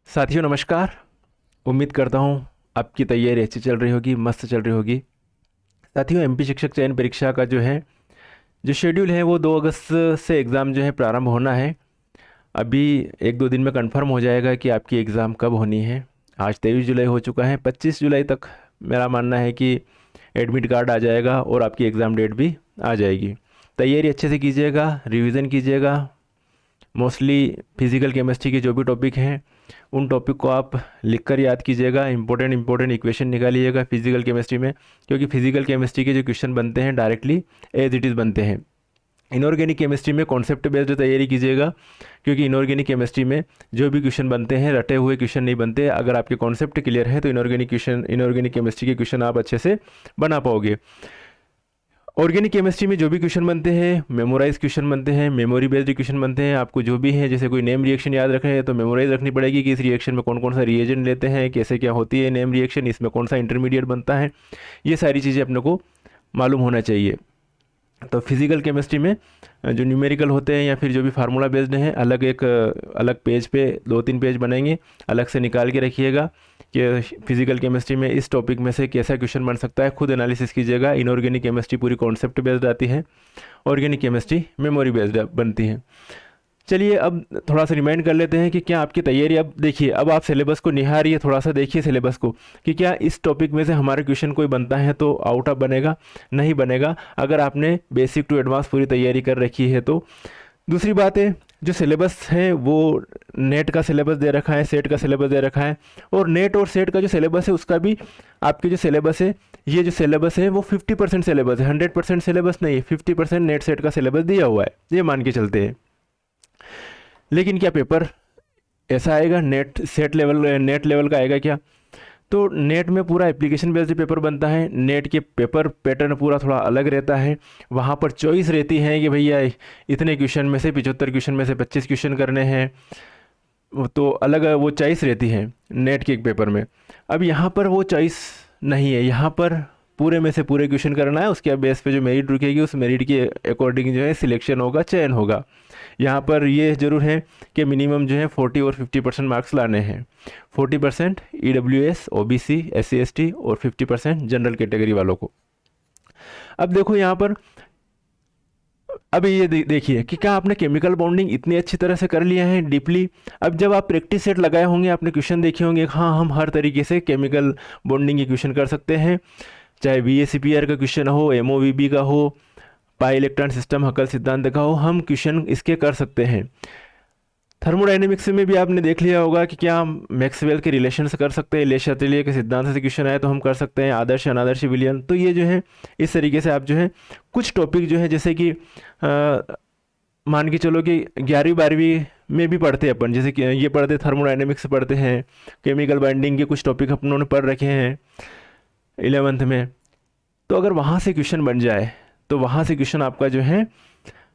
साथियों नमस्कार। उम्मीद करता हूँ आपकी तैयारी अच्छी चल रही होगी, मस्त चल रही होगी। साथियों एमपी शिक्षक चयन परीक्षा का जो शेड्यूल है वो 2 अगस्त से एग्ज़ाम जो है प्रारंभ होना है। अभी 1-2 दिन में कंफर्म हो जाएगा कि आपकी एग्ज़ाम कब होनी है। आज 23 जुलाई हो चुका है, 25 जुलाई तक मेरा मानना है कि एडमिट कार्ड आ जाएगा और आपकी एग्ज़ाम डेट भी आ जाएगी। तैयारी अच्छे से कीजिएगा, रिवीजन कीजिएगा। मोस्टली फिजिकल केमिस्ट्री के जो भी टॉपिक हैं उन टॉपिक को आप लिखकर याद कीजिएगा। इंपॉर्टेंट इक्वेशन निकालिएगा फिजिकल केमिस्ट्री में, क्योंकि फिजिकल केमिस्ट्री के जो क्वेश्चन बनते हैं डायरेक्टली एज इट इज़ बनते हैं। इनऑर्गेनिक केमिस्ट्री में कॉन्सेप्ट बेस्ड तैयारी कीजिएगा, क्योंकि इनऑर्गेनिक केमिस्ट्री में जो भी क्वेश्चन बनते हैं रटे हुए क्वेश्चन नहीं बनते। अगर आपके कॉन्सेप्ट क्लियर है तो इनऑर्गेनिक केमिस्ट्री के क्वेश्चन आप अच्छे से बना पाओगे। ऑर्गेनिक केमिस्ट्री में जो भी क्वेश्चन बनते हैं मेमोराइज क्वेश्चन बनते हैं, मेमोरी बेस्ड क्वेश्चन बनते हैं। आपको जो भी है, जैसे कोई नेम रिएक्शन याद रखना है तो मेमोराइज रखनी पड़ेगी कि इस रिएक्शन में कौन कौन सा रिएजेंट लेते हैं, कैसे क्या होती है नेम रिएक्शन, इसमें कौन सा इंटरमीडिएट बनता है। ये सारी चीज़ें अपने को मालूम होना चाहिए। तो फिजिकल केमिस्ट्री में जो न्यूमेरिकल होते हैं या फिर जो भी फार्मूला बेस्ड हैं, अलग पेज पे 2-3 पेज बनेंगे, अलग से निकाल के रखिएगा कि फिजिकल केमिस्ट्री में इस टॉपिक में से कैसा क्वेश्चन बन सकता है। खुद एनालिसिस कीजिएगा। इनऑर्गेनिक केमिस्ट्री पूरी कॉन्सेप्ट बेस्ड आती है, ऑर्गेनिक केमिस्ट्री मेमोरी बेस्ड बनती है। चलिए अब थोड़ा सा रिमाइंड कर लेते हैं कि क्या आपकी तैयारी। अब देखिए, अब आप सिलेबस को निहारिए, थोड़ा सा देखिए सिलेबस को कि क्या इस टॉपिक में से हमारे क्वेश्चन कोई बनता है तो आउट ऑफ बनेगा, नहीं बनेगा। अगर आपने बेसिक टू एडवांस पूरी तैयारी कर रखी है तो। दूसरी बात है, जो सिलेबस है वो नेट का सिलेबस दे रखा है, सेट का सिलेबस दे रखा है, और नेट और सेट का जो सिलेबस है उसका भी आपके जो सिलेबस है, ये जो सिलेबस है वो 50% सिलेबस है, 100% सिलेबस नहीं है। 50% नेट सेट का सिलेबस दिया हुआ है, ये मान के चलते हैं। लेकिन क्या पेपर ऐसा आएगा नेट लेवल का आएगा क्या? तो नेट में पूरा एप्लीकेशन बेस्ड पेपर बनता है। नेट के पेपर पैटर्न पूरा थोड़ा अलग रहता है। वहाँ पर चॉइस रहती है कि भैया इतने क्वेश्चन में से 75 क्वेश्चन में से 25 क्वेश्चन करने हैं, तो अलग वो चॉइस रहती है नेट के एक पेपर में। अब यहाँ पर वो चॉइस नहीं है। यहाँ पर पूरे में से पूरे क्वेश्चन करना है, उसके बेस पे जो मेरिट रुकेगी उस मेरिट के अकॉर्डिंग जो है सिलेक्शन होगा, चयन होगा। यहाँ पर ये ज़रूर है कि मिनिमम जो है 40 और 50% मार्क्स लाने हैं। 40% EWS OBC SC ST और 50% जनरल कैटेगरी वालों को। अब देखो यहाँ पर, अब ये देखिए कि क्या आपने केमिकल बॉन्डिंग इतनी अच्छी तरह से कर लिया है डीपली। अब जब आप प्रैक्टिस सेट लगाए होंगे, आपने क्वेश्चन देखे होंगे, हाँ हम हर तरीके से केमिकल बॉन्डिंग के क्वेश्चन कर सकते हैं, चाहे VACPR का क्वेश्चन हो, MOVB का हो, पाई इलेक्ट्रॉन सिस्टम हकल सिद्धांत का हो, हम क्वेश्चन इसके कर सकते हैं। थर्मोडाइनमिक्स में भी आपने देख लिया होगा कि क्या हम मैक्सवेल के रिलेशन से कर सकते हैं, ले शातिलियर के सिद्धांत से क्वेश्चन आए तो हम कर सकते हैं, आदर्श अनादर्श विलयन। तो ये जो है इस तरीके से आप जो है कुछ टॉपिक जो है, जैसे कि मान के चलो कि 11वीं 12वीं में भी पढ़ते हैं अपन, जैसे कि ये पढ़ते थर्मोडाइनमिक्स पढ़ते हैं, केमिकल बाइंडिंग के कुछ टॉपिक अपनों ने पढ़ रखे हैं 11th में। तो अगर वहाँ से क्वेश्चन बन जाए तो वहाँ से क्वेश्चन आपका जो है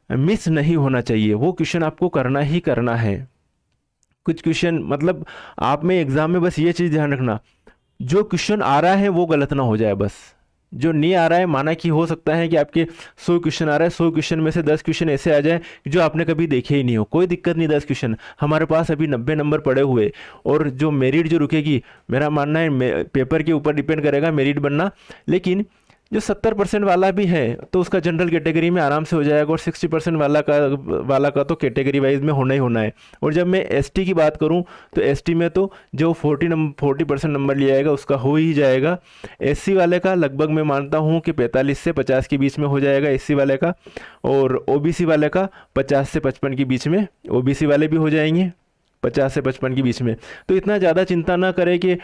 मिस नहीं होना चाहिए, वो क्वेश्चन आपको करना ही करना है। कुछ क्वेश्चन मतलब आप में एग्ज़ाम में बस ये चीज़ ध्यान रखना, जो क्वेश्चन आ रहा है वो गलत ना हो जाए। बस जो नहीं आ रहा है, माना कि हो सकता है कि आपके 100 क्वेश्चन आ रहा है, 100 क्वेश्चन में से 10 क्वेश्चन ऐसे आ जाए जो आपने कभी देखे ही नहीं हो, कोई दिक्कत नहीं। 10 क्वेश्चन हमारे पास अभी 90 नंबर पड़े हुए, और जो मेरिट जो रुकेगी, मेरा मानना है पेपर के ऊपर डिपेंड करेगा मेरिट बनना। लेकिन जो 70% वाला भी है तो उसका जनरल कैटेगरी में आराम से हो जाएगा, और 60% वाला का तो कैटेगरी वाइज में होना ही होना है। और जब मैं एसटी की बात करूं तो एसटी में तो जो 40% नंबर लिया जाएगा उसका हो ही जाएगा। एससी वाले का लगभग मैं मानता हूं कि 45 से 50 के बीच में हो जाएगा एससी वाले का, और ओबीसी वाले का 50 से 55 के बीच में, ओबीसी वाले भी हो जाएंगे 50 से 55 के बीच में। तो इतना ज़्यादा चिंता ना करें कि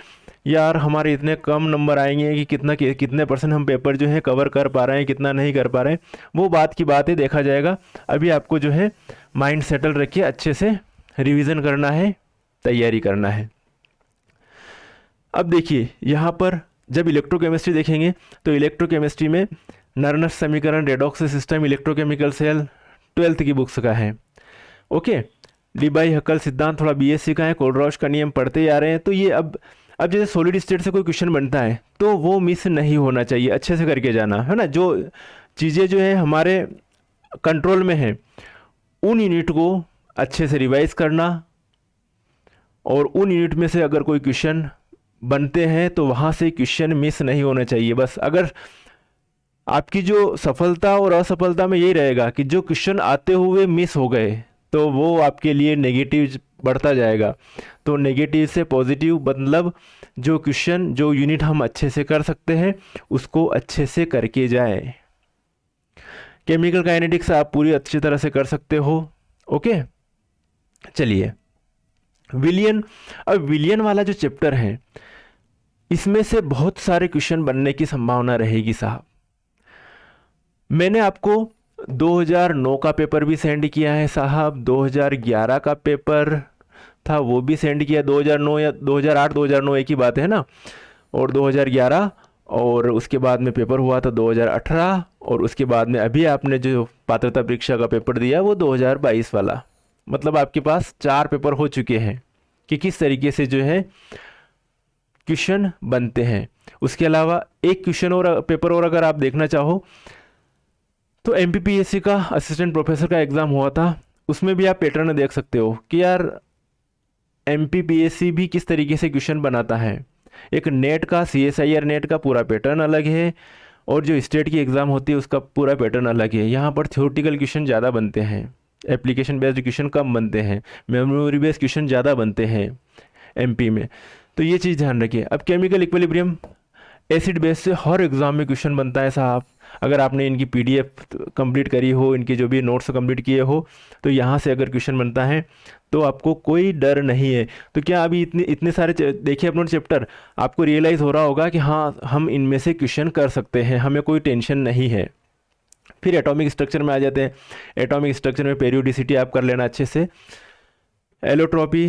यार हमारे इतने कम नंबर आएंगे कि कितने परसेंट हम पेपर जो है कवर कर पा रहे हैं, कितना नहीं कर पा रहे हैं। वो बात की बात है, देखा जाएगा। अभी आपको जो है माइंड सेटल रखिए, अच्छे से रिवीजन करना है, तैयारी करना है। अब देखिए यहाँ पर जब इलेक्ट्रोकेमिस्ट्री देखेंगे तो इलेक्ट्रोकेमिस्ट्री में नर्नस समीकरण, redox system, electrochemical cell 12th की बुक्स का है। ओके, डीबाई हकल सिद्धांत थोड़ा बीएससी का है, कोलरॉश का नियम पढ़ते ही आ रहे हैं। तो ये अब जैसे सॉलिड स्टेट से कोई क्वेश्चन बनता है तो वो मिस नहीं होना चाहिए, अच्छे से करके जाना है ना। जो चीज़ें जो है हमारे कंट्रोल में है उन यूनिट को अच्छे से रिवाइज करना, और उन यूनिट में से अगर कोई क्वेश्चन बनते हैं तो वहाँ से क्वेश्चन मिस नहीं होना चाहिए। बस अगर आपकी जो सफलता और असफलता में यही रहेगा कि जो क्वेश्चन आते हुए मिस हो गए तो वो आपके लिए नेगेटिव बढ़ता जाएगा। तो नेगेटिव से पॉजिटिव मतलब जो क्वेश्चन जो यूनिट हम अच्छे से कर सकते हैं उसको अच्छे से करके जाएं। केमिकल काइनेटिक्स आप पूरी अच्छी तरह से कर सकते हो। ओके, चलिए विलियन। अब विलियन वाला जो चैप्टर है इसमें से बहुत सारे क्वेश्चन बनने की संभावना रहेगी साहब। मैंने आपको 2009 का पेपर भी सेंड किया है साहब, 2011 का पेपर था वो भी सेंड किया, 2009 या 2008 2009 एक ही बात है ना, और 2011, और उसके बाद में पेपर हुआ था 2018, और उसके बाद में अभी आपने जो पात्रता परीक्षा का पेपर दिया वो 2022 वाला। मतलब आपके पास 4 पेपर हो चुके हैं कि किस तरीके से जो है क्वेश्चन बनते हैं। उसके अलावा एक क्वेश्चन और पेपर और अगर आप देखना चाहो तो एमपीपीएससी का असिस्टेंट प्रोफेसर का एग्ज़ाम हुआ था, उसमें भी आप पैटर्न देख सकते हो कि यार एमपीपीएससी भी किस तरीके से क्वेश्चन बनाता है। एक नेट का CSIR नेट का पूरा पैटर्न अलग है और जो स्टेट की एग्ज़ाम होती है उसका पूरा पैटर्न अलग है। यहाँ पर थ्योरेटिकल क्वेश्चन ज़्यादा बनते हैं, एप्लीकेशन बेस्ड क्वेश्चन कम बनते हैं, मेमोरी बेस्ड क्वेश्चन ज़्यादा बनते हैं एमपी में। तो ये चीज़ ध्यान रखिए। अब केमिकल इक्विलिब्रियम एसिड बेस से हर एग्ज़ाम में क्वेश्चन बनता है साहब। अगर आपने इनकी PDF कंप्लीट करी हो, इनके जो भी नोट्स कंप्लीट किए हो, तो यहाँ से अगर क्वेश्चन बनता है तो आपको कोई डर नहीं है। तो क्या अभी इतने सारे देखिए अपने चैप्टर, आपको रियलाइज़ हो रहा होगा कि हाँ हम इनमें से क्वेश्चन कर सकते हैं, हमें कोई टेंशन नहीं है। फिर एटॉमिक स्ट्रक्चर में आ जाते हैं। एटॉमिक स्ट्रक्चर में पेरियोडिसिटी आप कर लेना अच्छे से, एलोट्रॉपी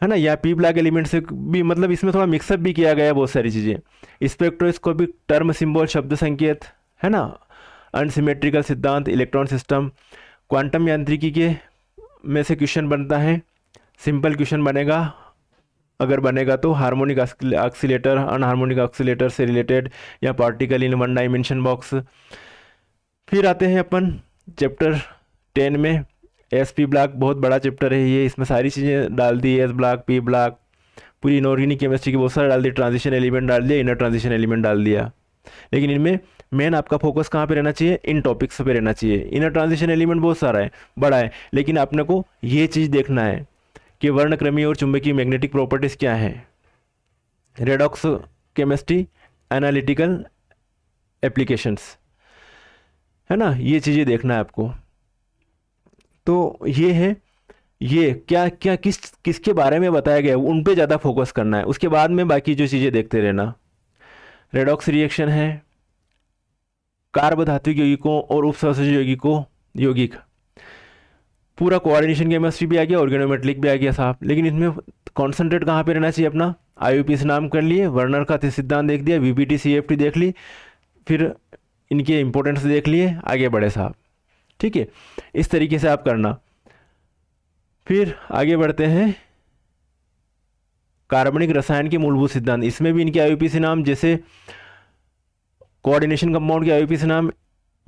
है ना, या पी ब्लैक एलिमेंट से भी, मतलब इसमें थोड़ा मिक्सअप भी किया गया है बहुत सारी चीज़ें। स्पेक्ट्रोस्कोपिक टर्म सिंबल शब्द संकेत है ना, अनसिमेट्रिकल सिद्धांत, इलेक्ट्रॉन सिस्टम, क्वांटम यांत्रिकी के में से क्वेश्चन बनता है। सिंपल क्वेश्चन बनेगा, अगर बनेगा तो हार्मोनिक ऑक्सीलेटर, अनहार्मोनिक ऑक्सीलेटर से रिलेटेड, या particle in one dimension box. फिर आते हैं अपन चैप्टर 10 में। SP ब्लॉक बहुत बड़ा चैप्टर है ये, इसमें सारी चीज़ें डाल दी, S ब्लॉक, P ब्लॉक, पूरी इनऑर्गेनिक केमिस्ट्री की बहुत सारा डाल दी, ट्रांजिशन एलिमेंट डाल दिया, इनर ट्रांजिशन एलिमेंट डाल दिया। लेकिन इनमें मेन आपका फोकस कहाँ पे रहना चाहिए, इन टॉपिक्स पे रहना चाहिए। इनर ट्रांजिशन एलिमेंट बहुत सारा है, बड़ा है, लेकिन आपने को ये चीज़ देखना है कि वर्णक्रमीय और चुंबकीय मैग्नेटिक प्रॉपर्टीज़ क्या है, रेडॉक्स केमिस्ट्री, एनालिटिकल एप्लीकेशंस, है ना, ये चीज़ें देखना है आपको। तो ये है, ये क्या क्या किसके बारे में बताया गया है उन पे ज़्यादा फोकस करना है, उसके बाद में बाकी जो चीज़ें देखते रहना। रेडॉक्स रिएक्शन है, कार्बधात्विक यौगिकों और उपसहसंयोगी यौगिक, पूरा कोऑर्डिनेशन केमिस्ट्री भी आ गया, ऑर्गेनोमेट्रिक भी आ गया साहब। लेकिन इसमें कॉन्सेंट्रेट कहाँ पे रहना चाहिए अपना, IUPAC नाम कर लिए, वर्नर का सिद्धांत देख दिया, VBT CFT देख ली, फिर इनके इंपॉर्टेंस देख लिए, आगे बढ़े साहब। ठीक है, इस तरीके से आप करना। फिर आगे बढ़ते हैं, कार्बनिक रसायन के मूलभूत सिद्धांत, इसमें भी इनके IUPAC नाम, जैसे कोऑर्डिनेशन कंपाउंड के IUPAC नाम,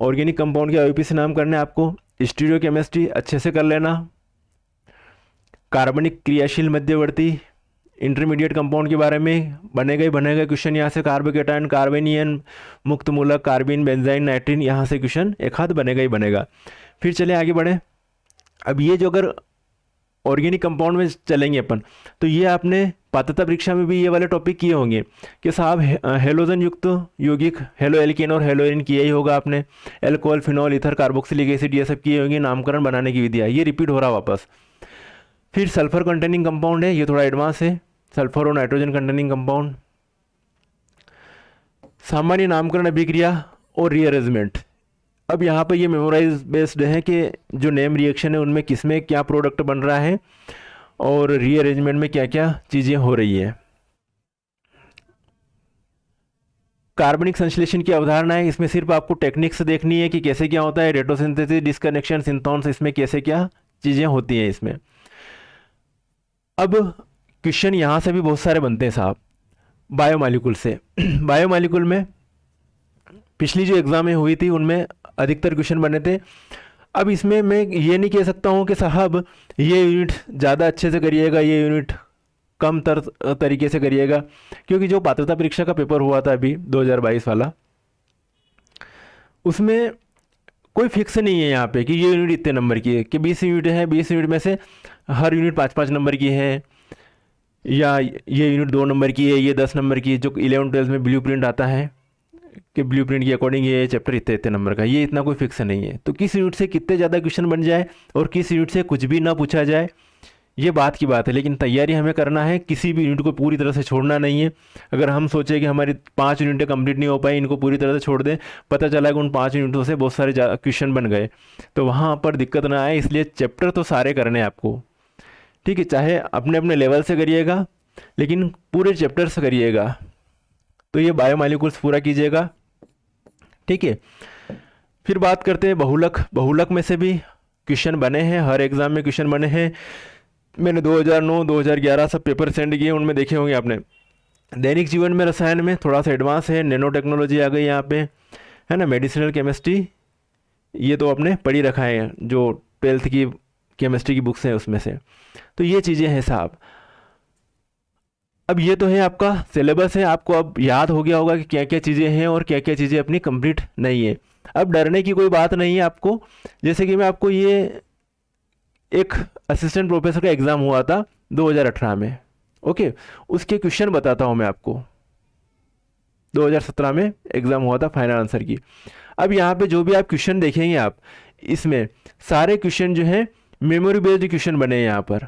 ऑर्गेनिक कंपाउंड के IUPAC नाम करने आपको। स्टीरियो केमिस्ट्री अच्छे से कर लेना। कार्बनिक क्रियाशील मध्यवर्ती इंटरमीडिएट कंपाउंड के बारे में बनेगा ही बनेगा क्वेश्चन यहाँ से। कार्बोकेटायन, कार्बेनियन, मुक्त मूलक, कार्बिन, बेंजाइन, नाइट्रिन, यहाँ से क्वेश्चन एक हाथ बनेगा ही बनेगा। फिर चले आगे बढ़े। अब ये जो अगर ऑर्गेनिक कंपाउंड में चलेंगे अपन, तो ये आपने पात्रता परीक्षा में भी ये वाले टॉपिक किए होंगे कि साहब हेलोजन युक्त यौगिक, हेलो एल्केन और हेलोइन किया ही होगा आपने, alcohol, phenol, ether, carboxylic acid, ये सब किए होंगे, नामकरण बनाने की विधियाँ, ये रिपीट हो रहा वापस। फिर सल्फर कंटेनिंग कंपाउंड है, ये थोड़ा एडवांस है, सल्फर और नाइट्रोजन कंटेनिंग कंपाउंड। सामान्य नामकरण अभिक्रिया और रीअरेंजमेंट, अब यहाँ पर ये मेमोराइज बेस्ड है कि जो नेम रिएक्शन है उनमें किस में क्या प्रोडक्ट बन रहा है और रीअरेंजमेंट में क्या क्या चीज़ें हो रही है। कार्बनिक संश्लेषण की अवधारणा है, इसमें सिर्फ आपको टेक्निक्स देखनी है कि कैसे क्या होता है, रेट्रोसिंथेसिस, डिस्कनेक्शन, सिंथोन्स, इसमें कैसे क्या चीज़ें होती हैं इसमें। अब क्वेश्चन यहाँ से भी बहुत सारे बनते हैं साहब, बायोमॉलिक्यूल से। बायोमॉलिक्यूल में पिछली जो एग्ज़ामें हुई थी उनमें अधिकतर क्वेश्चन बने थे। अब इसमें मैं ये नहीं कह सकता हूँ कि साहब ये यूनिट ज़्यादा अच्छे से करिएगा, ये यूनिट कम तरीके से करिएगा, क्योंकि जो पात्रता परीक्षा का पेपर हुआ था अभी 2022 वाला, उसमें कोई फिक्स नहीं है यहाँ पे कि ये यूनिट इतने नंबर की है, कि 20 यूनिट है, 20 यूनिट में से हर यूनिट 5-5 नंबर की है, या ये यूनिट 2 नंबर की है, ये 10 नंबर की है। जो 11-12 में ब्लू प्रिंट आता है कि ब्लू प्रिंट के अकॉर्डिंग ये चैप्टर इतने इतने नंबर का, ये इतना कोई फिक्स नहीं है। तो किस यूनिट से कितने ज़्यादा क्वेश्चन बन जाए और किस यूनिट से कुछ भी ना पूछा जाए, ये बात की बात है। लेकिन तैयारी हमें करना है, किसी भी यूनिट को पूरी तरह से छोड़ना नहीं है। अगर हम सोचें कि हमारी 5 यूनिटें कंप्लीट नहीं हो पाई, इनको पूरी तरह से छोड़ दें, पता चला कि उन 5 यूनिटों से बहुत सारे क्वेश्चन बन गए, तो वहाँ पर दिक्कत ना आए। इसलिए चैप्टर तो सारे करने हैं आपको, ठीक है, चाहे अपने अपने लेवल से करिएगा, लेकिन पूरे चैप्टर से करिएगा। तो ये बायोमॉलिक्यूल्स पूरा कीजिएगा, ठीक है। फिर बात करते हैं बहुलक। बहुलक में से भी क्वेश्चन बने हैं, हर एग्ज़ाम में क्वेश्चन बने हैं। मैंने 2009, 2011 सब पेपर सेंड किए, उनमें देखे होंगे आपने। दैनिक जीवन में रसायन में थोड़ा सा एडवांस है, नैनो टेक्नोलॉजी आ गई यहाँ पे, है ना। मेडिसिनल केमिस्ट्री ये तो आपने पढ़ी रखा है, जो 12th की केमिस्ट्री की बुक्स हैं उसमें से। तो ये चीज़ें हैं साहब। अब ये तो है आपका सिलेबस है, आपको अब याद हो गया होगा कि क्या क्या चीज़ें हैं और क्या क्या चीज़ें अपनी कंप्लीट नहीं है। अब डरने की कोई बात नहीं है आपको। जैसे कि मैं आपको ये एक असिस्टेंट प्रोफेसर का एग्ज़ाम हुआ था 2018 में, ओके, उसके क्वेश्चन बताता हूँ मैं आपको। 2017 में एग्ज़ाम हुआ था फाइनल आंसर की। अब यहाँ पे जो भी आप क्वेश्चन देखेंगे आप, इसमें सारे क्वेश्चन जो हैं मेमोरी बेस्ड क्वेश्चन बने हैं यहाँ पर,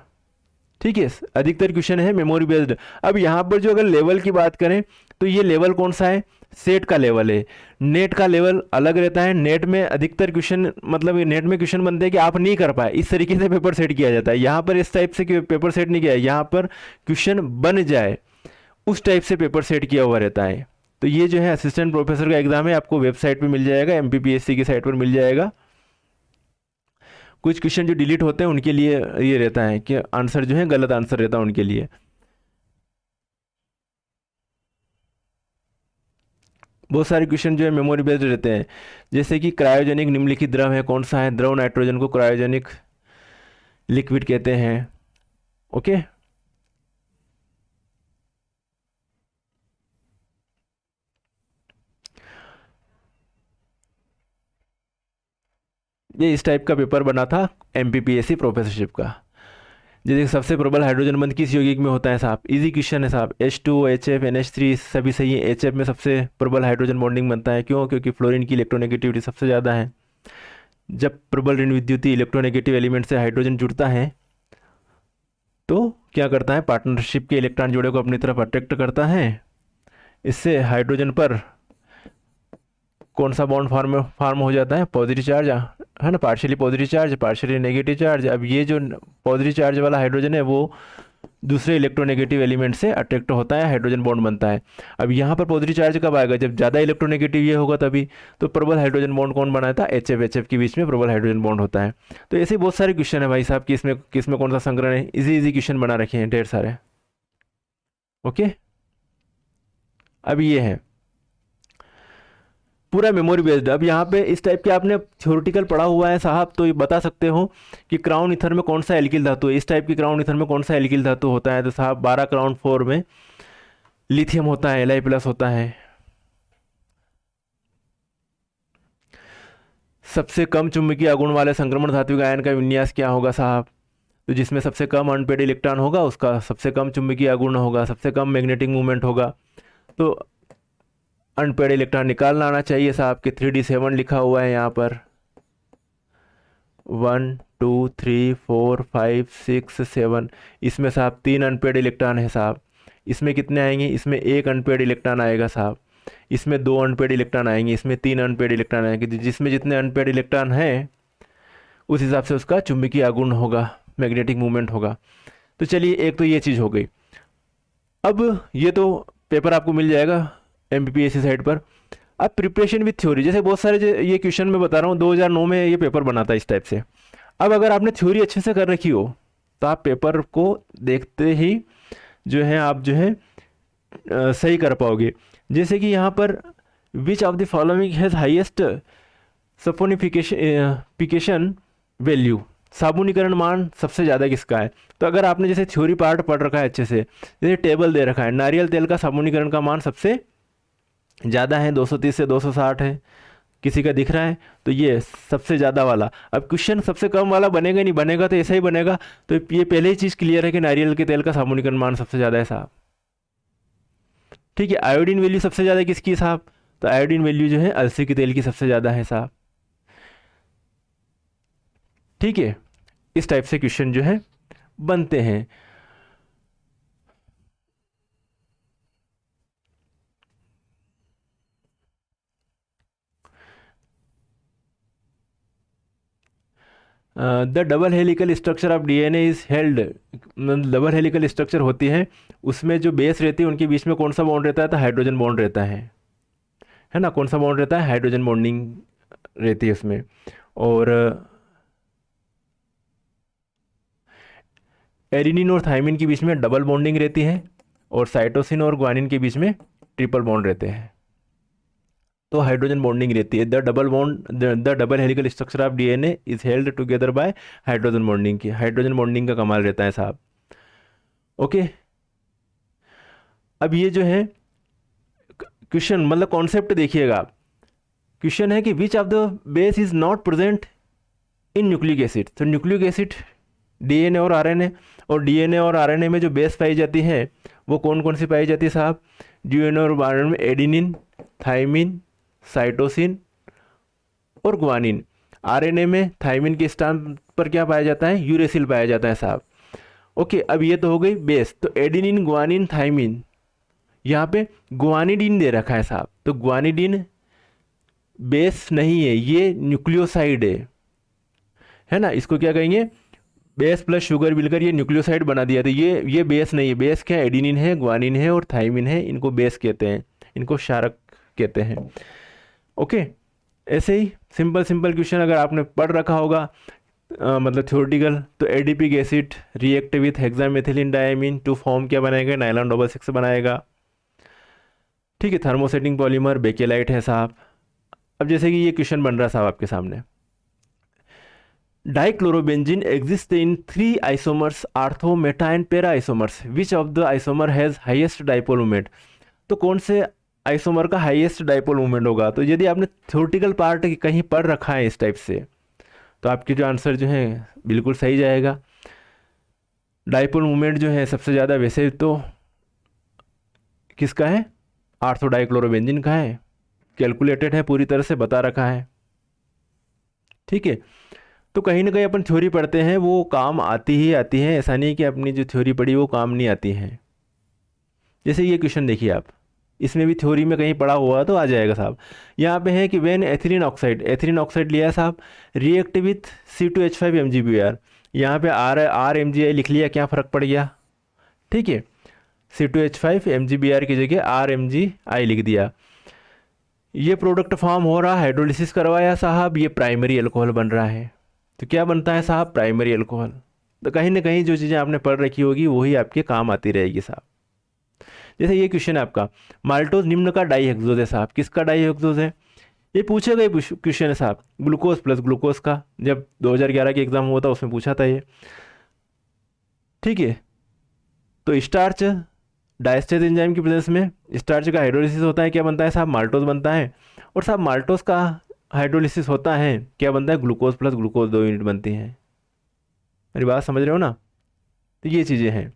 ठीक है। अधिकतर क्वेश्चन है मेमोरी बेस्ड। अब यहाँ पर जो अगर लेवल की बात करें तो ये लेवल कौन सा है, सेट का लेवल है। नेट का लेवल अलग रहता है। नेट में अधिकतर क्वेश्चन, मतलब नेट में क्वेश्चन बनते हैं कि आप नहीं कर पाए, इस तरीके से पेपर सेट किया जाता है। यहाँ पर इस टाइप से पेपर सेट नहीं किया है, यहाँ पर क्वेश्चन बन जाए उस टाइप से पेपर सेट किया हुआ रहता है। तो ये जो है असिस्टेंट प्रोफेसर का एग्ज़ाम है, आपको वेबसाइट पर मिल जाएगा, MPPSC की साइट पर मिल जाएगा। कुछ क्वेश्चन जो डिलीट होते हैं उनके लिए ये रहता है कि आंसर जो है गलत आंसर रहता है उनके लिए। बहुत सारे क्वेश्चन जो है मेमोरी बेस्ड रहते हैं, जैसे कि क्रायोजेनिक निम्नलिखित द्रव है कौन सा है। द्रव नाइट्रोजन को क्रायोजेनिक लिक्विड कहते हैं, ओके। ये इस टाइप का पेपर बना था MPPSC प्रोफेसरशिप का। जैसे सबसे प्रबल हाइड्रोजन बंध किस यौगिक में होता है साहब, इजी क्वेश्चन है साहब। H2O, HF, NH3 सभी सही है। HF में सबसे प्रबल हाइड्रोजन बॉन्डिंग बनता है, क्यों? क्योंकि फ्लोरीन की इलेक्ट्रोनेगेटिविटी सबसे ज़्यादा है। जब प्रबल ऋण विद्युतीय इलेक्ट्रोनेगेटिव एलिमेंट से हाइड्रोजन जुड़ता है तो क्या करता है, पार्टनरशिप के इलेक्ट्रॉन जोड़े को अपनी तरफ अट्रैक्ट करता है। इससे हाइड्रोजन पर कौन सा बॉन्ड फार्म हो जाता है, पॉजिटिव चार्ज, है ना, partially positive charge, partially negative charge. अब ये जो पॉजिटिव चार्ज वाला हाइड्रोजन है वो दूसरे इलेक्ट्रोनेगेटिव एलिमेंट से अट्रैक्ट होता है, हाइड्रोजन बॉन्ड बनता है। अब यहाँ पर पॉजिटिव चार्ज कब आएगा, जब ज़्यादा इलेक्ट्रोनेगेटिव ये होगा तभी। तो प्रबल हाइड्रोजन बॉन्ड कौन बनाया था, HF के बीच में प्रबल हाइड्रोजन बॉन्ड होता है। तो ऐसे बहुत सारे क्वेश्चन है भाई साहब कि इसमें किसमें कौन सा संग्रह है। इजी क्वेश्चन बना रखे हैं ढेर सारे, ओके। अब ये है पूरा मेमोरी बेस्ड। अब यहाँ पे इस टाइप के आपने थ्योरेटिकल पढ़ा हुआ है साहब, तो ये बता सकते हो कि क्राउन ईथर में कौन सा एल्किल धातु है। इस टाइप की क्राउन ईथर में कौन सा एल्किल धातु होता है, तो साहब 12 क्राउन 4 में लिथियम होता है, Li+ होता है। सबसे कम चुंबकीय आघूर्ण वाले संक्रमण धात्विक आयन का विन्यास क्या होगा साहब, तो जिसमें सबसे कम अनपेड इलेक्ट्रॉन होगा उसका सबसे कम चुंबकीय आघूर्ण होगा, सबसे कम मैग्नेटिक मूवमेंट होगा। तो अनपेड इलेक्ट्रॉन निकालना आना चाहिए साहब कि 3d7 लिखा हुआ है यहाँ पर, 1 2 3 4 5 6 7। इसमें साहब 3 अनपेड इलेक्ट्रॉन है साहब। इसमें कितने आएंगे, इसमें 1 अनपेड इलेक्ट्रॉन आएगा साहब, इसमें 2 अनपेड इलेक्ट्रॉन आएंगे, इसमें 3 अनपेड इलेक्ट्रॉन आएंगे। जिसमें जितने अनपेड इलेक्ट्रॉन हैं उस हिसाब से उसका चुंबकीय आघूर्ण होगा, मैग्नेटिक मूवमेंट होगा। तो चलिए एक तो ये चीज़ हो गई। अब ये तो पेपर आपको मिल जाएगा MPPSC साइट पर। अब प्रिपरेशन विथ थ्योरी, जैसे बहुत सारे ये क्वेश्चन मैं बता रहा हूँ 2009 में ये पेपर बना था इस टाइप से। अब अगर आपने थ्योरी अच्छे से कर रखी हो तो आप पेपर को देखते ही जो है आप जो है सही कर पाओगे। जैसे कि यहाँ पर which of the following has highest saponification value, साबुनीकरण मान सबसे ज़्यादा किसका है? तो अगर आपने जैसे थ्योरी पार्ट पढ़ रखा है अच्छे से, जैसे टेबल दे रखा है, नारियल तेल का साबुनीकरण का मान सबसे ज़्यादा है, 230 से 260 है, किसी का दिख रहा है, तो ये सबसे ज़्यादा वाला। अब क्वेश्चन सबसे कम वाला बनेगा नहीं, बनेगा तो ऐसा ही बनेगा। तो ये पहले ही चीज़ क्लियर है कि नारियल के तेल का साबुनीकरण मान सबसे ज़्यादा है साहब। ठीक है, आयोडीन वैल्यू सबसे ज़्यादा किसकी है साहब? तो आयोडीन वैल्यू जो है अलसी के तेल की सबसे ज़्यादा है साहब। ठीक है, इस टाइप से क्वेश्चन जो है बनते हैं। The double helical structure of DNA is held, double helical structure होती है, उसमें जो बेस रहती है उनके बीच में कौन सा बॉन्ड रहता है? तो हाइड्रोजन बॉन्ड रहता है ना। कौन सा बॉन्ड रहता है? हाइड्रोजन बॉन्डिंग रहती है उसमें। और एरिनिन और थायमिन के बीच में डबल बॉन्डिंग रहती है, और साइटोसिन और ग्वानिन के बीच में ट्रिपल बॉन्ड रहते हैं। तो हाइड्रोजन बॉन्डिंग रहती है। The double helical structure of DNA is held together by hydrogen bonding की, हाइड्रोजन बॉन्डिंग का कमाल रहता है साहब। ओके, अब ये जो है क्वेश्चन मतलब कॉन्सेप्ट देखिएगा आप। क्वेश्चन है कि विच of the base is not present in nucleic acid. तो न्यूक्लिक एसिड डीएनए और आरएनए, और डीएनए और आरएनए में जो बेस पाई जाती है वो कौन कौन सी पाई जाती है साहब? डीएनए और आरएनए में एडिनिन, थायमिन, साइटोसिन और ग्वानिन। आरएनए में थायमिन के स्थान पर क्या पाया जाता है? यूरेसिल पाया जाता है साहब। ओके, अब ये तो हो गई बेस। तो एडिनिन, ग्वानिन, थायमिन, यहाँ पे ग्वानिडीन दे रखा है साहब। तो ग्वानिडीन बेस नहीं है, ये न्यूक्लियोसाइड है ना। इसको क्या कहेंगे? बेस प्लस शुगर मिलकर ये न्यूक्लियोसाइड बना दिया। तो ये बेस नहीं है। बेस क्या? एडिनिन है, ग्वानिन है और थायमिन है, इनको बेस कहते हैं, इनको क्षारक कहते हैं। ओके, ऐसे ही सिंपल सिंपल क्वेश्चन अगर आपने पढ़ रखा होगा मतलब थ्योरेटिकल, तो adipic acid react with hexamethylene diamine to form क्या बनाएगा? नाइलॉन डबल 6 बनाएगा। ठीक है, थर्मोसेटिंग पॉलीमर बेकेलाइट है साहब। अब जैसे कि ये क्वेश्चन बन रहा है साहब आपके सामने, dichlorobenzene exist in 3 isomers, ortho, meta and para isomers, which of the isomer has highest dipole moment. तो कौन से आइसोमर का हाईएस्ट डाइपोल मोमेंट होगा? तो यदि आपने थ्योरेटिकल पार्ट कहीं पढ़ रखा है इस टाइप से, तो आपके जो आंसर जो है बिल्कुल सही जाएगा। डाइपोल मोमेंट जो है सबसे ज़्यादा वैसे तो किसका है? आर्थो डाइक्लोरोबेंजीन का है, कैलकुलेटेड है, पूरी तरह से बता रखा है। ठीक है, तो कहीं ना कहीं अपन थ्योरी पढ़ते हैं वो काम आती ही आती है, ऐसा नहीं कि अपनी जो थ्योरी पढ़ी वो काम नहीं आती है। जैसे ये क्वेश्चन देखिए आप, इसमें भी थ्योरी में कहीं पढ़ा हुआ तो आ जाएगा साहब। यहाँ पे है कि व्हेन एथिलीन ऑक्साइड लिया है साहब, रिएक्ट विथ C2H5 MgBr। यहाँ पे आर MgI लिख लिया, क्या फ़र्क पड़ गया? ठीक है, C2H5 MgBr की जगह RMgI लिख दिया। ये प्रोडक्ट फॉर्म हो रहा, हाइड्रोलिसिस करवाया साहब, ये प्राइमरी अल्कोहल बन रहा है। तो क्या बनता है साहब? Primary alcohol. तो कहीं ना कहीं जो चीज़ें आपने पढ़ रखी होगी वही आपके काम आती रहेगी साहब। जैसे ये क्वेश्चन है आपका, माल्टोज निम्न का डाईहेक्सोज है साहब, किसका डाईहेक्सोज है? ये पूछा गया क्वेश्चन है साहब, ग्लूकोज प्लस ग्लूकोज का, जब 2011 के एग्जाम हुआ था उसमें पूछा था ये। ठीक है, तो स्टार्च डायस्टेज एंजाइम की प्रेजेंस में स्टार्च का हाइड्रोलिसिस होता है, क्या बनता है साहब? माल्टोज बनता है। और साहब माल्टोज का हाइड्रोलिसिस होता है, क्या बनता है? ग्लूकोज प्लस ग्लूकोज, 2 यूनिट बनती हैं। मेरी बात समझ रहे हो ना? तो ये चीज़ें हैं।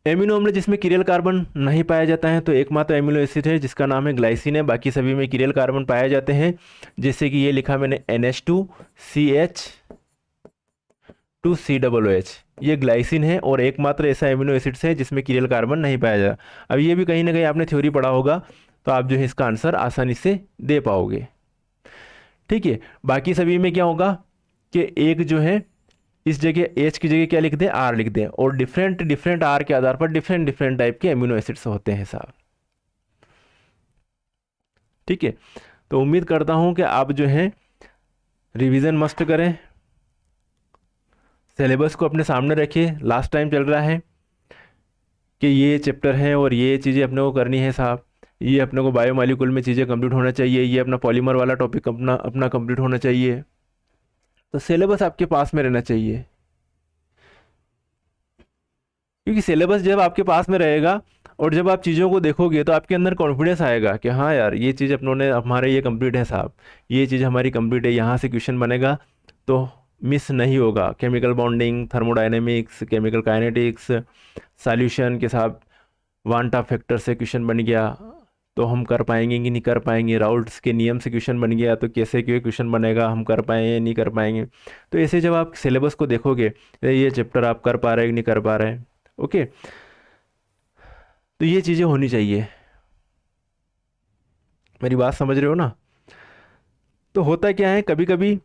एमिनो अम्ल जिसमें किरल कार्बन नहीं पाया जाता है, तो एकमात्र एमिनो एसिड है जिसका नाम है ग्लाइसिन है, बाकी सभी में किरल कार्बन पाए जाते हैं। जैसे कि ये लिखा मैंने NH2CH2COOH, ये ग्लाइसिन है और एकमात्र ऐसा एमिनो एसिड्स है जिसमें किरल कार्बन नहीं पाया जाता। अब ये भी कहीं ना कहीं आपने थ्योरी पढ़ा होगा, तो आप जो है इसका आंसर आसानी से दे पाओगे। ठीक है, बाकी सभी में क्या होगा कि एक जो है इस जगह H की जगह क्या लिख दें? R लिख दें, और डिफरेंट डिफरेंट R के आधार पर डिफरेंट डिफरेंट टाइप के एमिनो एसिड्स होते हैं साहब। ठीक है, तो उम्मीद करता हूँ कि आप जो है रिवीजन मस्त करें, सिलेबस को अपने सामने रखिए। लास्ट टाइम चल रहा है कि ये चैप्टर है और ये चीज़ें अपने को करनी है साहब, ये अपने को बायोमॉलिक्यूल में चीज़ें कंप्लीट होना चाहिए, ये अपना पॉलीमर वाला टॉपिक अपना कंप्लीट होना चाहिए। तो सिलेबस आपके पास में रहना चाहिए, क्योंकि सिलेबस जब आपके पास में रहेगा और जब आप चीज़ों को देखोगे तो आपके अंदर कॉन्फिडेंस आएगा कि हाँ यार ये चीज़ अपनों ने हमारे ये कंप्लीट है साहब, ये चीज़ हमारी कंप्लीट है, यहाँ से क्वेश्चन बनेगा तो मिस नहीं होगा। Chemical bonding, thermodynamics, chemical kinetics, solution के साथ वन टॉप फैक्टर से क्वेश्चन बन गया तो हम कर पाएंगे कि नहीं कर पाएंगे, राउल्ट्स के नियम से क्वेश्चन बन गया तो कैसे क्यों क्वेश्चन बनेगा, हम कर पाएंगे नहीं कर पाएंगे। तो ऐसे जब आप सिलेबस को देखोगे तो ये चैप्टर आप कर पा रहे हैं कि नहीं कर पा रहे हैं। ओके, तो ये चीज़ें होनी चाहिए, मेरी बात समझ रहे हो ना। तो होता क्या है, कभी कभी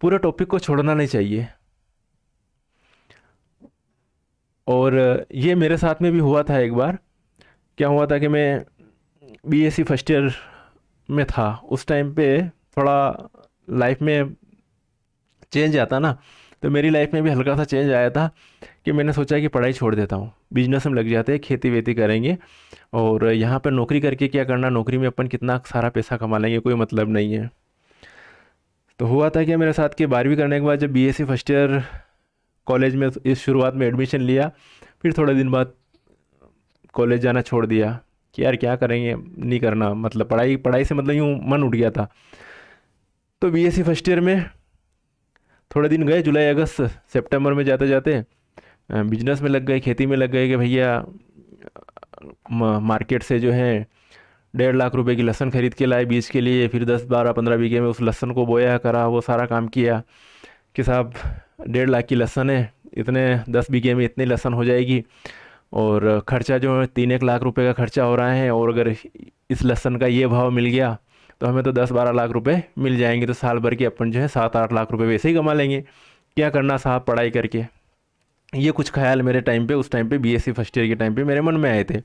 पूरा टॉपिक को छोड़ना नहीं चाहिए, और ये मेरे साथ में भी हुआ था एक बार। क्या हुआ था कि मैं बीएससी फर्स्ट ईयर में था, उस टाइम पे थोड़ा लाइफ में चेंज आता ना, तो मेरी लाइफ में भी हल्का सा चेंज आया था कि मैंने सोचा कि पढ़ाई छोड़ देता हूँ, बिजनेस में लग जाते हैं, खेती वेती करेंगे, और यहाँ पर नौकरी करके क्या करना, नौकरी में अपन कितना सारा पैसा कमा लेंगे, कोई मतलब नहीं है। तो हुआ था कि मेरे साथ कि 12वीं करने के बाद जब बीएससी फर्स्ट ईयर कॉलेज में इस शुरुआत में एडमिशन लिया, फिर थोड़े दिन बाद कॉलेज जाना छोड़ दिया कि यार क्या करेंगे, नहीं करना, मतलब पढ़ाई पढ़ाई से मतलब यूँ मन उठ गया था। तो बीएससी फर्स्ट ईयर में थोड़े दिन गए, जुलाई अगस्त सितंबर में जाते जाते बिजनेस में लग गए, खेती में लग गए कि भैया मार्केट से जो है 1.5 लाख रुपए की लहसुन खरीद के लाए बीज के लिए, फिर 10 12 15 बीघे में उस लहसुन को बोया करा, वो सारा काम किया कि साहब 1.5 लाख की लहसुन है, इतने 10 बीघे में इतनी लहसुन हो जाएगी, और खर्चा जो है 3 1 लाख रुपए का खर्चा हो रहा है, और अगर इस लहसुन का ये भाव मिल गया तो हमें तो 10 12 लाख रुपए मिल जाएंगे, तो साल भर के अपन जो है 7 8 लाख रुपए वैसे ही कमा लेंगे, क्या करना साहब पढ़ाई करके। ये कुछ ख्याल मेरे टाइम पे, उस टाइम पे बीएससी फर्स्ट ईयर के टाइम पे मेरे मन में आए थे।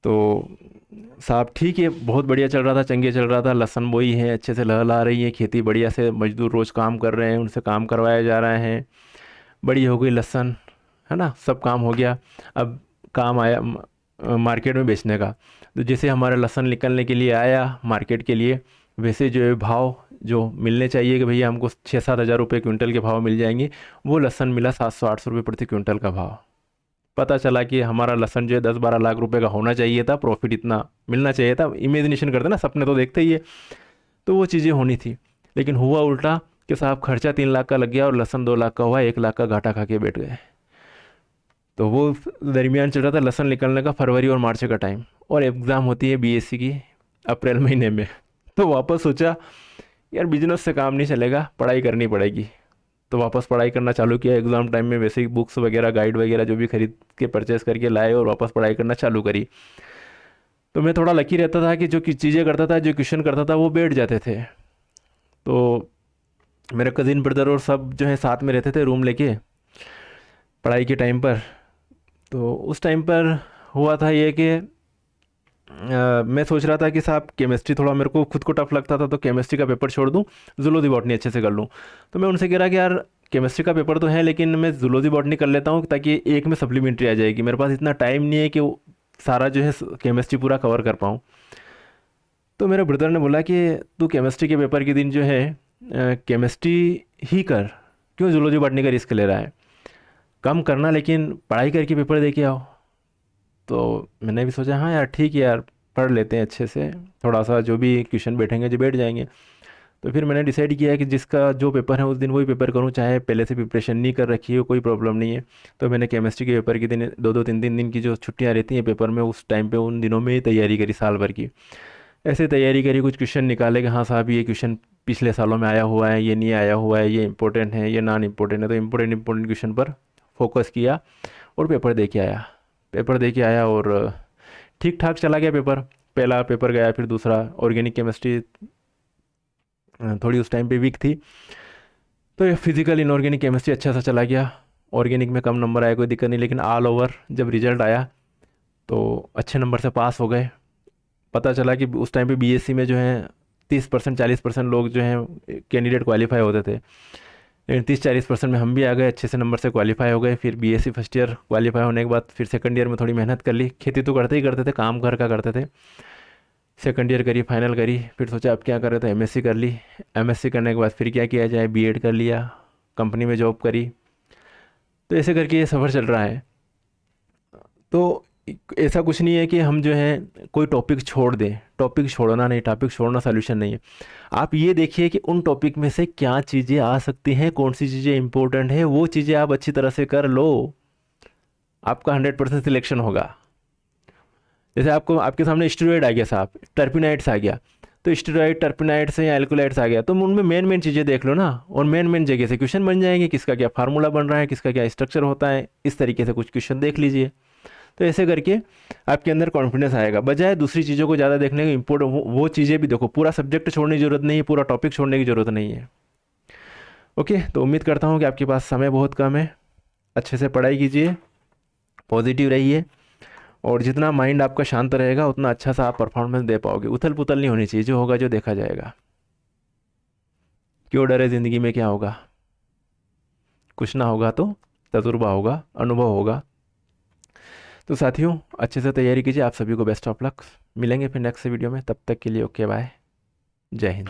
तो साहब ठीक है, बहुत बढ़िया चल रहा था, चंगे चल रहा था, लहसुन बोई है, अच्छे से लहला रही है खेती, बढ़िया से मजदूर रोज़ काम कर रहे हैं, उनसे काम करवाया जा रहा है, बड़ी हो गई लहसुन, है ना, सब काम हो गया। अब काम आया मार्केट में बेचने का, तो जैसे हमारा लहसुन निकलने के लिए आया मार्केट के लिए, वैसे जो है भाव जो मिलने चाहिए कि भैया हमको 6 7 हज़ार रुपये क्विंटल के भाव मिल जाएंगे, वो लहसुन मिला 700 800 रुपये प्रति क्विंटल का भाव। पता चला कि हमारा लहसुन जो है 10 12 लाख रुपए का होना चाहिए था, प्रॉफिट इतना मिलना चाहिए था, इमेजिनेशन करते ना, सपने तो देखते ही है, तो वो चीज़ें होनी थी। लेकिन हुआ उल्टा कि साहब खर्चा 3 लाख का लग गया और लहसुन 2 लाख का हुआ, 1 लाख का घाटा खा के बैठ गए। तो वो दरमियान चल रहा था लहसुन निकलने का, फरवरी और मार्च का टाइम, और एग्ज़ाम होती है बीएससी की अप्रैल महीने में। तो वापस सोचा यार बिजनेस से काम नहीं चलेगा, पढ़ाई करनी पड़ेगी। तो वापस पढ़ाई करना चालू किया, एग्ज़ाम टाइम में वैसे ही बुक्स वगैरह गाइड वगैरह जो भी खरीद के परचेस करके लाए और वापस पढ़ाई करना चालू करी। तो मैं थोड़ा लकी रहता था कि जो चीज़ें करता था, जो क्वेश्चन करता था वो बैठ जाते थे। तो मेरे कज़िन ब्रदर और सब जो है साथ में रहते थे रूम लेके पढ़ाई के टाइम पर। तो उस टाइम पर हुआ था ये कि मैं सोच रहा था कि साहब केमिस्ट्री थोड़ा मेरे को खुद को टफ लगता था, तो केमिस्ट्री का पेपर छोड़ दूं, जूलॉजी बॉटनी अच्छे से कर लूं। तो मैं उनसे कह रहा कि यार केमिस्ट्री का पेपर तो है, लेकिन मैं जूलॉजी बॉटनी कर लेता हूँ ताकि एक में सप्लीमेंट्री आ जाएगी, मेरे पास इतना टाइम नहीं है कि वो सारा जो है केमिस्ट्री पूरा कवर कर पाऊँ। तो मेरे ब्रदर ने बोला कि तू केमिस्ट्री के पेपर के दिन जो है केमिस्ट्री ही कर, क्यों जूलॉजी बॉटनी का रिस्क ले रहा है, कम करना लेकिन पढ़ाई करके पेपर दे के आओ। तो मैंने भी सोचा हाँ यार ठीक है यार, पढ़ लेते हैं अच्छे से, थोड़ा सा जो भी क्वेश्चन बैठेंगे जो बैठ जाएंगे। तो फिर मैंने डिसाइड किया कि जिसका जो पेपर है उस दिन वही पेपर करूँ, चाहे पहले से प्रिपरेशन नहीं कर रखी हो कोई प्रॉब्लम नहीं है। तो मैंने केमिस्ट्री के पेपर के दिन 2 2 3 3 दिन की जो छुट्टियाँ रहती हैं पेपर में, उस टाइम पे उन दिनों में ही तैयारी करी साल भर की। ऐसे तैयारी करी, कुछ क्वेश्चन निकाले कि हाँ साहब ये क्वेश्चन पिछले सालों में आया हुआ है, ये नहीं आया हुआ है, ये इंपॉर्टेंट है, ये नॉन इम्पोर्टेंट है। तो इम्पोर्टेंट क्वेश्चन पर फोकस किया और पेपर दे के आया। पेपर दे के आया और ठीक ठाक चला गया पेपर, पहला पेपर गया, फिर दूसरा। ऑर्गेनिक केमिस्ट्री थोड़ी उस टाइम पे वीक थी, तो ये फिजिकल इनऑर्गेनिक केमिस्ट्री अच्छा सा चला गया। ऑर्गेनिक में कम नंबर आया, कोई दिक्कत नहीं, लेकिन ऑल ओवर जब रिजल्ट आया तो अच्छे नंबर से पास हो गए। पता चला कि उस टाइम पे बीएससी में जो है 30% 40% लोग जो हैं कैंडिडेट क्वालिफाई होते थे, लेकिन 30 40% में हम भी आ गए, अच्छे से नंबर से क्वालिफाई हो गए। फिर बीएससी फर्स्ट ईयर क्वालिफाई होने के बाद फिर सेकंड ईयर में थोड़ी मेहनत कर ली, खेती तो करते ही करते थे, काम घर का करते थे। सेकंड ईयर करी, फाइनल करी, फिर सोचा अब क्या करें तो एमएससी कर ली। एमएससी करने के बाद फिर क्या किया जाए, बीएड कर लिया, कंपनी में जॉब करी। तो ऐसे करके ये सफ़र चल रहा है। तो ऐसा कुछ नहीं है कि हम जो है कोई टॉपिक छोड़ दें, टॉपिक छोड़ना नहीं, टॉपिक छोड़ना सॉल्यूशन नहीं है। आप ये देखिए कि उन टॉपिक में से क्या चीज़ें आ सकती हैं, कौन सी चीज़ें इंपॉर्टेंट है, वो चीज़ें आप अच्छी तरह से कर लो, आपका 100% सिलेक्शन होगा। जैसे आपको आपके सामने स्टेरॉइड आ गया साहब, टर्पिनाइड्स आ गया, तो स्टेरॉइड, टर्पिनाइड्स या एल्कोलाइड्स आ गया, तो उनमें मेन मेन चीज़ें देख लो ना, और मेन मेन जगह से क्वेश्चन बन जाएंगे, किसका क्या फार्मूला बन रहा है, किसका क्या स्ट्रक्चर होता है, इस तरीके से कुछ क्वेश्चन देख लीजिए। तो ऐसे करके आपके अंदर कॉन्फिडेंस आएगा, बजाय दूसरी चीज़ों को ज़्यादा देखने के। इम्पोर्टेंट वो चीज़ें भी देखो, पूरा सब्जेक्ट छोड़ने की ज़रूरत नहीं है, पूरा टॉपिक छोड़ने की ज़रूरत नहीं है। ओके, तो उम्मीद करता हूँ कि आपके पास समय बहुत कम है, अच्छे से पढ़ाई कीजिए, पॉजिटिव रहिए, और जितना माइंड आपका शांत रहेगा उतना अच्छा सा आप परफॉर्मेंस दे पाओगे। उथल पुथल नहीं होनी चाहिए, जो होगा जो देखा जाएगा। क्यों डरे, ज़िंदगी में क्या होगा, कुछ ना होगा तो तजुर्बा होगा, अनुभव होगा। तो साथियों, अच्छे से तैयारी कीजिए। आप सभी को बेस्ट ऑफ लक। मिलेंगे फिर नेक्स्ट वीडियो में, तब तक के लिए ओके बाय, जय हिंद।